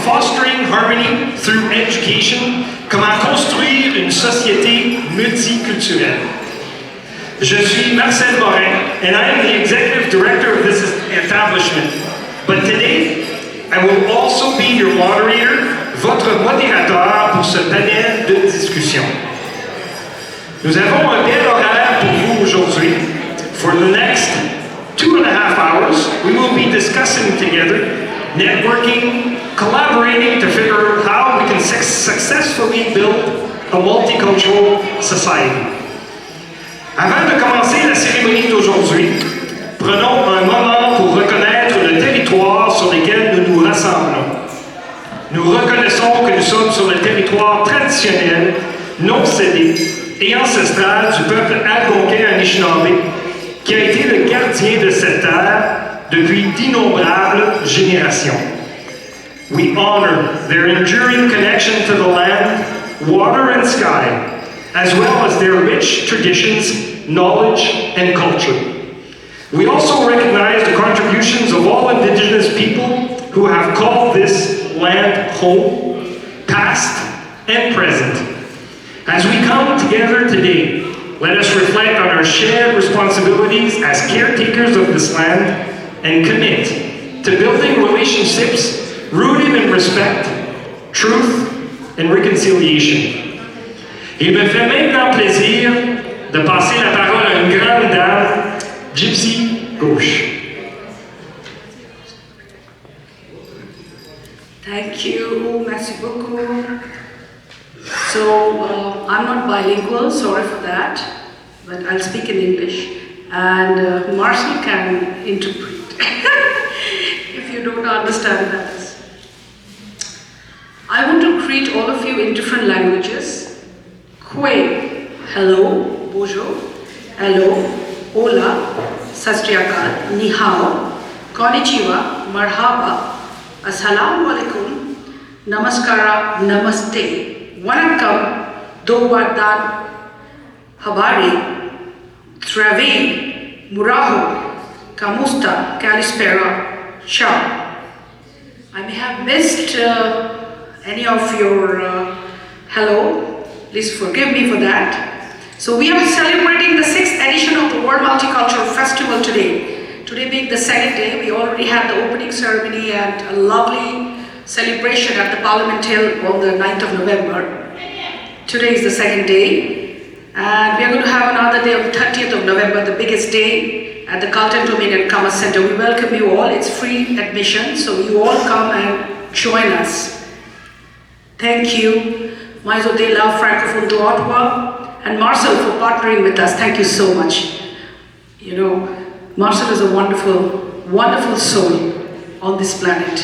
Fostering Harmony Through Education, comment construire une société multiculturelle. Je suis Marcel Morin, and I am the Executive Director of this establishment. But today, I will also be your moderator, votre modérateur pour ce panel de discussion. Nous avons un bel horaire pour vous aujourd'hui. For the next 2.5 hours, we will be discussing together, networking, collaborating to figure out how we can successfully build a multicultural society. Avant de commencer la cérémonie d'aujourd'hui, prenons un moment pour reconnaître le territoire sur lequel nous nous rassemblons. Nous reconnaissons que nous sommes sur le territoire traditionnel, non cédé et ancestral du peuple algonquin-anishinaabe, qui a été le gardien de cette terre depuis d'innombrables générations. We honor their enduring connection to the land, water, and sky, as well as their rich traditions, knowledge, and culture. We also recognize the contributions of all Indigenous people who have called this land home, past and present. As we come together today, let us reflect on our shared responsibilities as caretakers of this land and commit to building relationships rooted in respect, truth, and reconciliation. Il me fait maintenant plaisir de passer la parole à une grande dame, Gipsy Ghosh. Thank you, merci beaucoup. So, I'm not bilingual, sorry for that, but I'll speak in English. And Marcel can interpret if you don't understand that. I want to greet all of you in different languages. Kwe, hello, bonjour, hello, hola, sat sri akal, ni hao, konnichiwa, marhaba, assalamu alaikum, namaskara, namaste, vanakkam, dobardan, habari, travi, muraho, kamusta, kalispera, ciao. I may have missed any of your hello, please forgive me for that. So we are celebrating the 6th edition of the World Multicultural Festival today. Today being the second day, we already had the opening ceremony and a lovely celebration at the Parliament Hill on the 9th of November. Today is the second day, and we are going to have another day on the 30th of November, the biggest day at the Carlton Domain and Commerce Center. We welcome you all. It's free admission, so you all come and join us. Thank you, Maizodela, Francophone de Ottawa, and Marcel for partnering with us. Thank you so much. You know, Marcel is a wonderful, wonderful soul on this planet.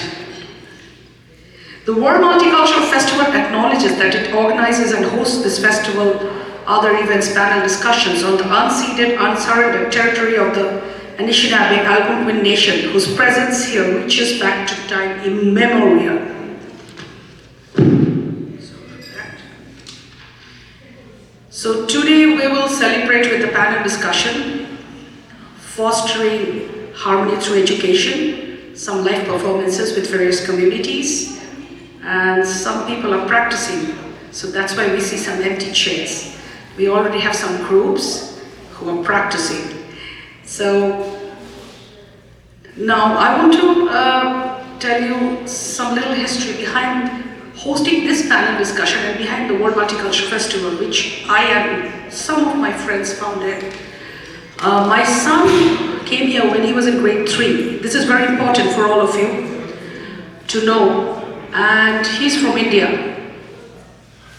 The World Multicultural Festival acknowledges that it organizes and hosts this festival, other events, panel discussions on the unceded, unsurrendered territory of the Anishinaabe Algonquin Nation, whose presence here reaches back to time immemorial. So today we will celebrate with the panel discussion, fostering harmony through education, some live performances with various communities, and some people are practicing. So that's why we see some empty chairs. We already have some groups who are practicing. So now I want to tell you some little history behind hosting this panel discussion and behind the World Multicultural Festival, which I and some of my friends founded. My son came here when he was in grade 3. This is very important for all of you to know. And he's from India.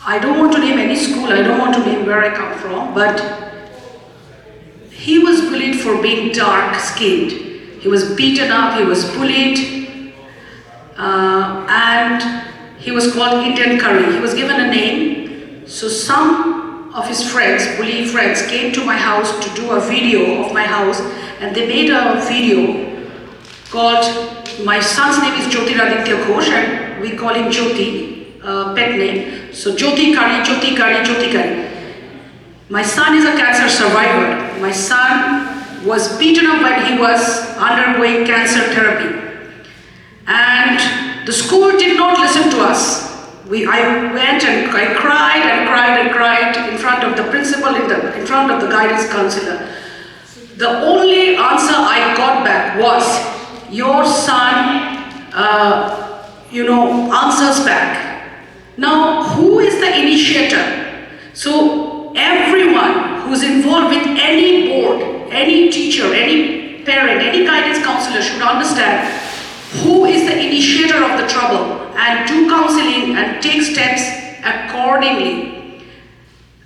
I don't want to name any school, I don't want to name where I come from, but he was bullied for being dark-skinned. He was beaten up, he was bullied, and he was called Indian Curry. He was given a name. So some of his friends, bully friends, came to my house to do a video of my house, and they made a video called, my son's name is Jyotiraditya Ghosh, and we call him Jyoti, pet name. So Jyoti Curry, Jyoti Curry, Jyoti Curry. My son is a cancer survivor. My son was beaten up when he was undergoing cancer therapy. And The school did not listen to us. I went and I cried and cried and cried in front of the principal, in front of the guidance counselor. The only answer I got back was, your son, answers back. Now, who is the initiator? So, everyone who's involved with any board, any teacher, any parent, any guidance counselor should understand who is the initiator of the trouble and do counseling and take steps accordingly.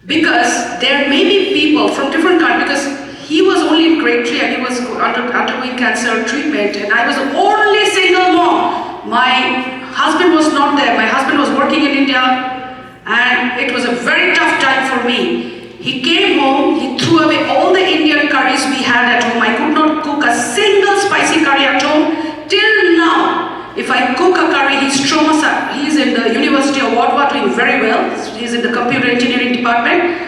Because there may be people from different countries, because he was only in grade 3 and he was undergoing cancer treatment, and I was the only single mom. My husband was not there. My husband was working in India, and it was a very tough time for me. He came home, he threw away all the Indian curries we had at home. I could not cook a single spicy curry at home. Till now, if I cook a curry, he's in the University of Ottawa doing very well. He's in the computer engineering department.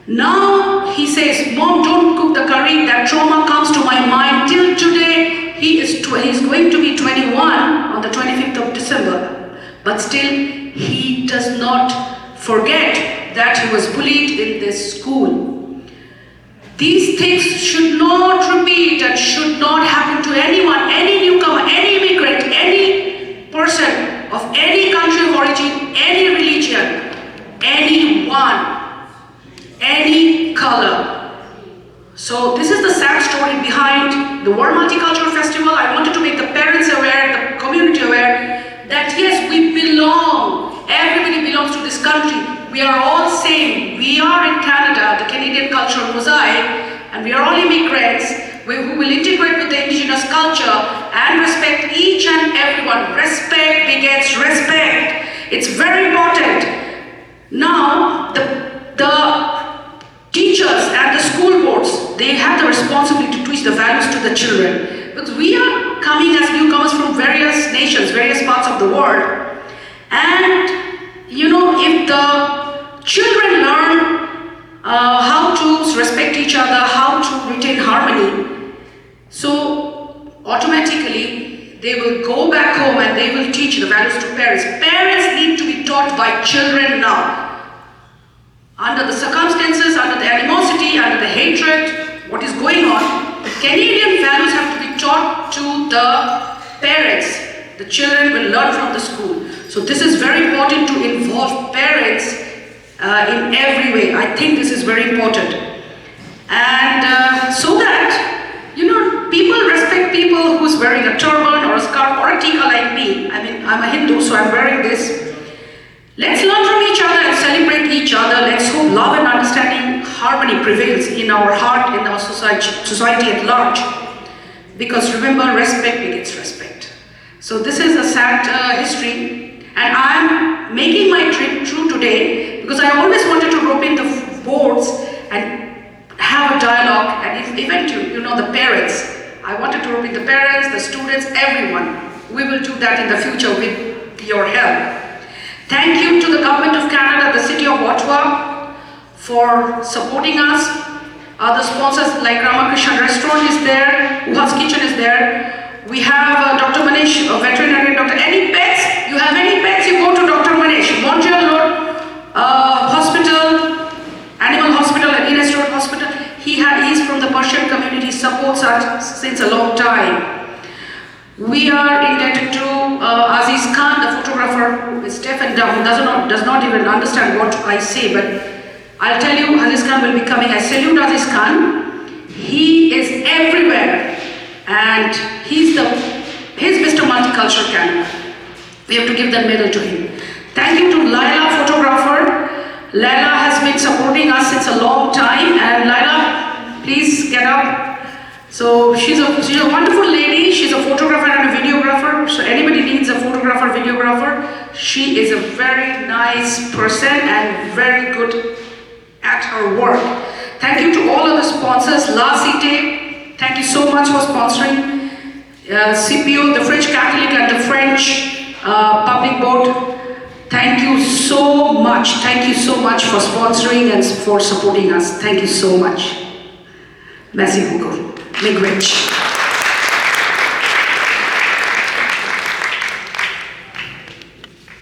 Now he says, Mom, don't cook the curry. That trauma comes to my mind till today. He's going to be 21 on the 25th of December. But still, he does not forget that he was bullied in this school. These things should not repeat and should not happen to anyone, any newcomer, any immigrant, any person of any country of origin, any religion, anyone, any color. So this is the sad story behind the World Multicultural Festival. I wanted to make the parents aware, the community aware, that yes, we belong. Everybody belongs to this country. We are all same. We are in Canada, the Canadian cultural mosaic, and we are all immigrants who will integrate with the indigenous culture and respect each and everyone. Respect begets respect. It's very important. Now, the teachers and the school boards, they have the responsibility to teach the values to the children. Because we are coming as newcomers from various nations, various parts of the world. And, if the children learn how to respect each other, how to retain harmony, so automatically they will go back home and they will teach the values to parents. Parents need to be taught by children now. Under the circumstances, under the animosity, under the hatred, what is going on, Canadian values have to be taught to the parents. The children will learn from the school. So this is very important to involve parents in every way. I think this is very important. And so that, people respect people who's wearing a turban or a scarf or a tika like me. I mean, I'm a Hindu, so I'm wearing this. Let's learn from each other and celebrate each other. Let's hope love and understanding, harmony prevails in our heart, in our society at large. Because remember, respect begets respect. So this is a sad history, and I'm making my trip through today because I always wanted to rope in the boards and have a dialogue, and even to, the parents. I wanted to rope in the parents, the students, everyone. We will do that in the future with your help. Thank you to the Government of Canada, the City of Ottawa, for supporting us. Other sponsors like Ramakrishna Restaurant is there, Uha's Kitchen is there. We have Dr. Manish, a veterinarian doctor. Any pets? You have any pets? You go to Dr. Manish. Montreal Road Hospital, Animal Hospital, and Ines Road Hospital. He's from the Persian community, supports us since a long time. We are indebted to Aziz Khan, the photographer, who is deaf and dumb, who does not even understand what I say, but I'll tell you, Aziz Khan will be coming. I salute Aziz Khan. He is everywhere, and he's Mr. Multicultural Canada. We have to give that medal to him. Thank you to Laila, photographer. Laila has been supporting us since a long time, and Laila, please get up. So she's a wonderful lady. She's a photographer and a videographer. So anybody needs a photographer, videographer, she is a very nice person and very good at her work. Thank you to all of the sponsors. La Cité, thank you so much for sponsoring. CPO, the French Catholic and the French Public Board. Thank you so much. Thank you so much for sponsoring and for supporting us. Thank you so much. Merci beaucoup. Miigwech.